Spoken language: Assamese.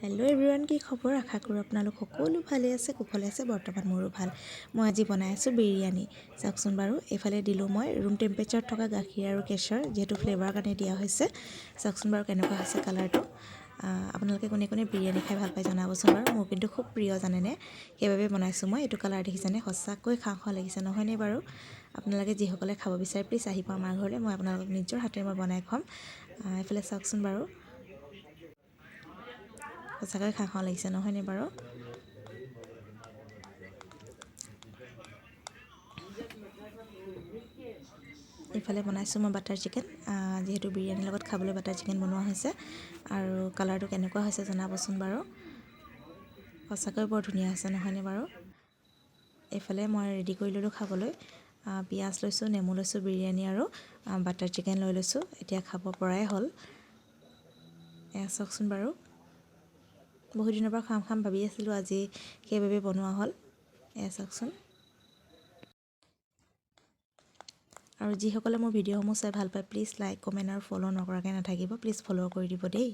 হেল্ল' এভৰিৱান, কি খবৰ? আশা কৰোঁ আপোনালোক সকলো ভালে আছে, কুশলে আছে। বৰ্তমান মোৰো ভাল। মই আজি বনাই আছোঁ বিৰিয়ানী। চাওকচোন বাৰু, এইফালে দিলোঁ মই ৰুম টেম্পাৰেচাৰত থকা গাখীৰ আৰু কেশৰ, যিহেতু ফ্লেভাৰৰ কাৰণে দিয়া হৈছে। চাওকচোন বাৰু কেনেকুৱা হৈছে কালাৰটো। আপোনালোকে কোনে কোনে বিৰিয়ানী খাই ভাল পায় জনাবচোন বাৰু। মোৰ কিন্তু খুব প্ৰিয় জানেনে, সেইবাবে বনাইছোঁ মই। এইটো কালাৰ দেখিছেনে, সঁচাকৈ খাওঁ খাওঁ লাগিছে নহয়নে বাৰু। আপোনালোকে যিসকলে খাব বিচাৰে প্লিজ আহিব আমাৰ ঘৰলৈ, মই আপোনালোকক নিজৰ হাতেৰে মই বনাই খুৱাম। এইফালে চাওকচোন বাৰু, সঁচাকৈ খাওঁ খাওঁ লাগিছে নহয়নে বাৰু। এইফালে বনাইছোঁ মই বাটাৰ চিকেন, যিহেতু বিৰিয়ানীৰ লগত খাবলৈ বাটাৰ চিকেন বনোৱা হৈছে। আৰু কালাৰটো কেনেকুৱা হৈছে জনাবচোন বাৰু। সঁচাকৈ বৰ ধুনীয়া হৈছে নহয়নে বাৰু। এইফালে মই ৰেডি কৰি ল'লোঁ খাবলৈ। পিঁয়াজ লৈছোঁ, নেমু লৈছোঁ, বিৰিয়ানী আৰু বাটাৰ চিকেন লৈ লৈছোঁ। এতিয়া খাব পৰাই হ'ল। এয়া চাওকচোন বাৰু, বহুত দিনৰ পৰা খাম খাম ভাবি আছিলোঁ, আজি সেইবাবে বনোৱা হ'ল। এয়া চাওকচোন। আৰু যিসকলে মোৰ ভিডিঅ'সমূহ চাই ভাল পায় প্লিজ লাইক, কমেণ্ট আৰু ফ'ল' নকৰাকৈ নাথাকিব। প্লিজ ফ'ল' কৰি দিব দেই।